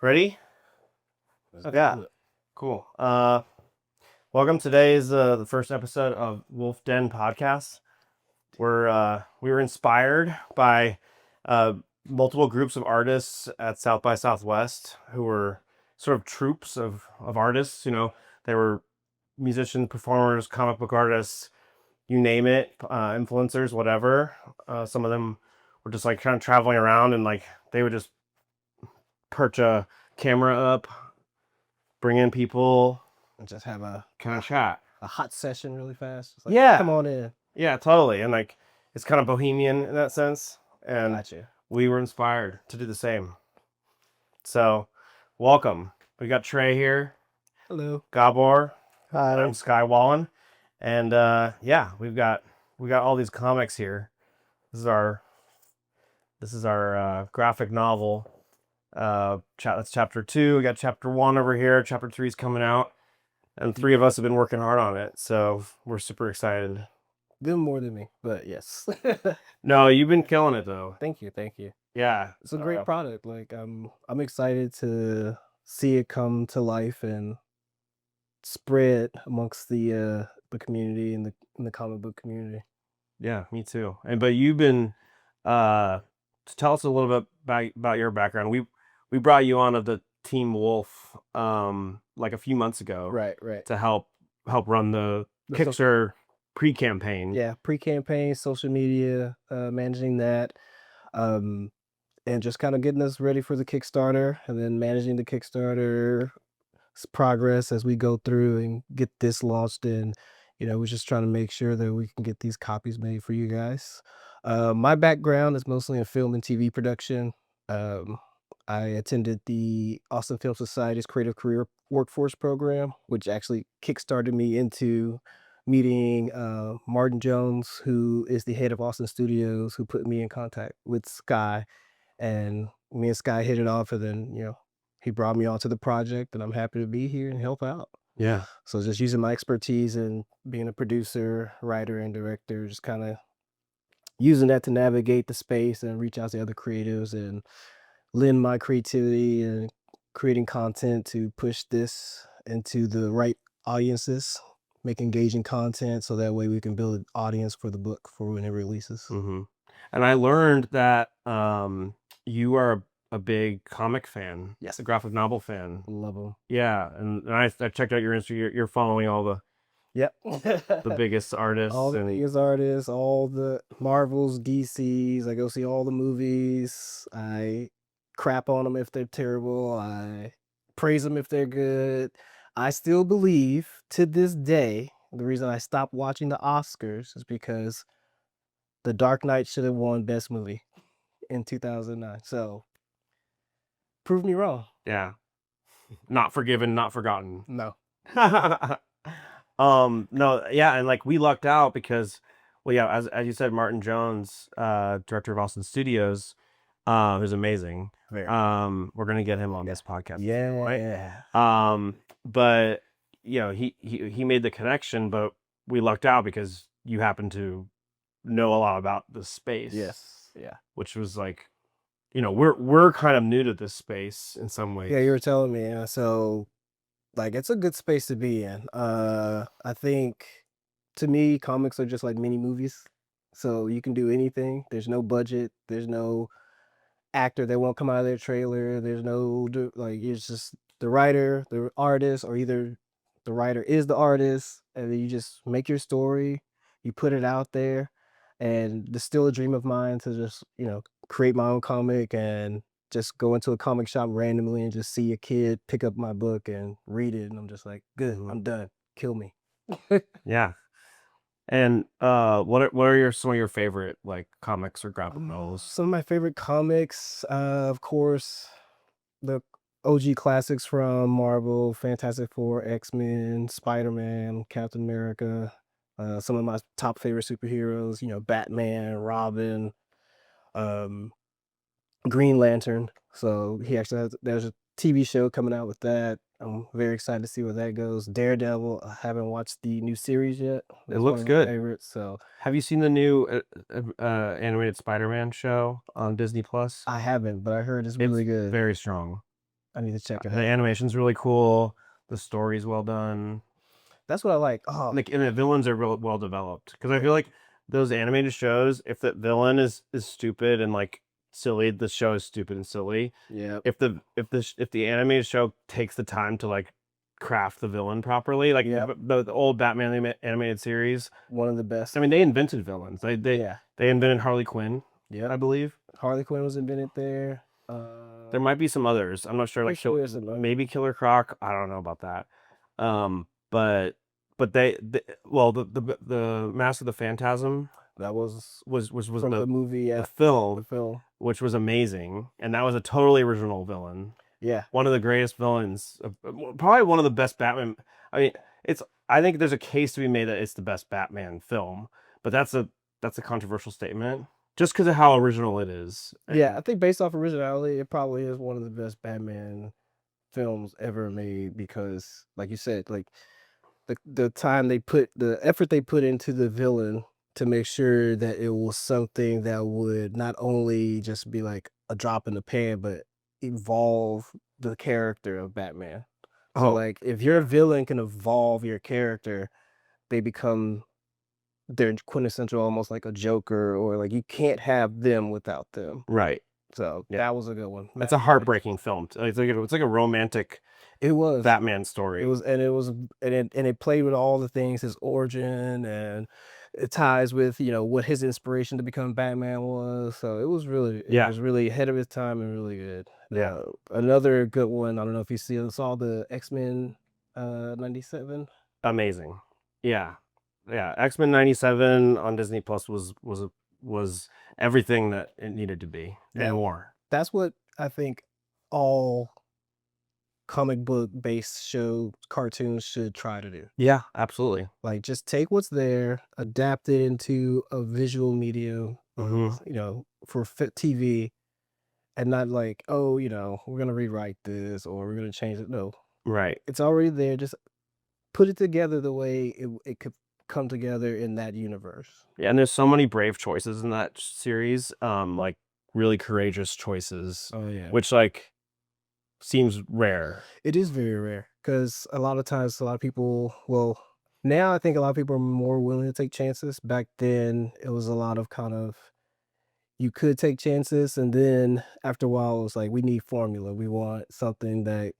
Ready? Okay. Yeah. Cool. Welcome. Today is the first episode of Wolf Den Podcast. We were inspired by uh, multiple groups of artists at South by Southwest who were sort of troops of artists. You know, they were musicians, performers, comic book artists, you name it, influencers, whatever. Some of them were just like kind of traveling around and like they would just perch a camera up, bring in people, And just have a kind of chat. hot session really fast. It's like, Yeah, come on in. yeah, totally. And like it's kind of bohemian in that sense. And Gotcha. we were inspired to do the same. So, welcome. We got Trey here, Hello. Gabor, and I'm Hi. Sky Wallen. And yeah, we got all these comics here. This is our graphic novel. That's chapter 2. We got chapter 1 over here. Chapter 3 is coming out. And 3 of us have been working hard on it, so we're super excited. Been more than me, but yes. No, you've been killing it though. Thank you. Thank you. Yeah. It's a great product. Like I'm excited to see it come to life and spread amongst the community and the comic book community. Yeah, me too. And but you've been to tell us a little bit about your background. We brought you on of the Team Wolf like a few months ago Right. to help run the The social, Kickstarter pre-campaign. yeah, pre-campaign, social media, managing that. Um and just kind of getting us ready for the Kickstarter and then managing the Kickstarter progress as we go through and get this launched. And we're just trying to make sure that we can get these copies made for you guys. My background is mostly in film and TV production. um, I attended the Austin Film Society's Creative Career Workforce Program, which actually kickstarted me into meeting Martin Jones, who is the head of Austin Studios, who put me in contact with Sky. And me and Sky hit it off, and then he brought me onto the project, and I'm happy to be here and help out. Yeah. So just using my expertise in being a producer, writer, and director, just kind of using that to navigate the space and reach out to other creatives and lend my creativity and creating content to push this into the right audiences, make engaging content so that way we can build an audience for the book for when it releases. Mm-hmm. And I learned that you are a big comic fan. Yes. A graphic novel fan. Love them. Yeah, and I checked out your Instagram. You're following all Yep. the biggest artists All the and biggest artists, all the Marvels, DCs. I go see all the movies. I crap on them if they're terrible. I praise them if they're good. I still believe to this day, the reason I stopped watching the Oscars is because The Dark Knight should have won Best Movie in 2009. So prove me wrong. yeah, not forgiven, not forgotten. No. No, yeah, and like we lucked out because, well, yeah, as you said, Martin Jones, director of Austin Studios, who's amazing. Very. We're gonna get him on this podcast. Yeah. But he made the connection, but we lucked out because you happen to know a lot about the space. Yes. Yeah. Which was like, we're kind of new to this space in some ways. Yeah, you were telling me. So like it's a good space to be in. I think to me, comics are just like mini movies. So you can do anything. There's no budget. There's no actor that won't come out of their trailer. There's no like it's just the writer, the artist, or either the writer is the artist, and then you just make your story, you put it out there, and it's still a dream of mine to just create my own comic and just go into a comic shop randomly and just see a kid pick up my book and read it, and I'm just like, good, I'm done. Kill me. Yeah. And what are some of your favorite like comics or graphic novels? Some of my favorite comics, of course, the OG classics from Marvel, Fantastic Four, X-Men, Spider-Man, Captain America. Some of my top favorite superheroes, Batman, Robin, um, Green Lantern. So there's a TV show coming out with that. I'm very excited to see where that goes. Daredevil, I haven't watched the new series yet. It looks good. Favorites, so Have you seen the new animated Spider-Man show on Disney Plus? I haven't, but I heard it's really good. Very strong. I need to check it The out. animation's really cool. The story's well done. That's what I like. Oh, Like, and the villains are real well developed. Because I feel like those animated shows, if the villain is stupid and like silly, the show is stupid and silly. yeah. If the animated show takes the time to like craft the villain properly, like Yep. the old Batman animated series. One of the best. I mean, they invented villains. They yeah. invented Harley Quinn, I Yep. believe. Harley Quinn was invented there. There might be some others. I'm not sure. Like Pretty sure there's another. maybe Killer Croc. I don't know about that. But well, the Mask of the Phantasm That was was from the movie. Yeah. the The film, film. which was amazing, and that was a totally original villain. Yeah. One of the greatest villains, probably one of the best Batman. I mean, I think there's a case to be made that it's the best Batman film, but that's a controversial statement just because of how original it is. Yeah, I think based off originality, it probably is one of the best Batman films ever made because, like you said, like the time they put the effort they put into the villain to make sure that it was something that would not only just be like a drop in the pan, but evolve the character of Batman. So, Oh, like, if your villain can evolve your character, they become they're quintessential, almost like a Joker, or like you can't have them without them. right. So Yeah. that was a good one. It's a heartbreaking film. It's like a romantic It was. Batman story. It was, and it played with all the things, his origin, and it ties with what his inspiration to become Batman was. So it was really ahead of its time and really good. Yeah. Another good one. I don't know if you saw the X-Men 97. Amazing. Yeah. X-Men 97 on Disney Plus was everything that it needed to be Yeah. and more. That's what I think all comic book based show cartoons should try to do. Yeah, absolutely. Like, just take what's there, adapt it into a visual medium, Mhm. for TV, and not like, oh, we're gonna rewrite this or we're gonna change it. No, Right. it's already there. Just put it together the way it could come together in that universe. Yeah, and there's so many brave choices in that series. Like really courageous choices, Oh yeah, which like seems rare. it is very rare because a lot of times, a lot of people, well, now I think a lot of people are more willing to take chances. Back then, it was a lot of kind of you could take chances, and then after a while, it was like we need formula. We want something that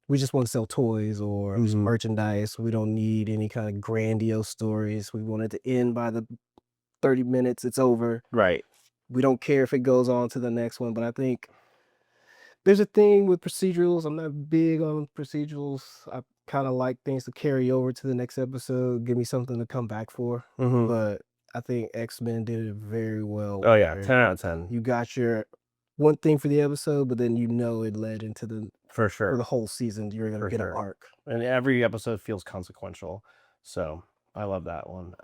we just want to sell toys or Mhm. merchandise. We don't need any kind of grandiose stories. We want it to end by the 30 minutes. It's over. Right. We don't care if it goes on to the next one. But I think there's a thing with procedurals. I'm not big on procedurals. I kind of like things to carry over to the next episode, give me something to come back for. Mhm. But I think X-Men did it very well. Oh yeah, where 10 out of 10 You got your one thing for the episode, but then it led into for for sure. the whole season. You're gonna For get an sure. arc. And every episode feels consequential. So I love that one.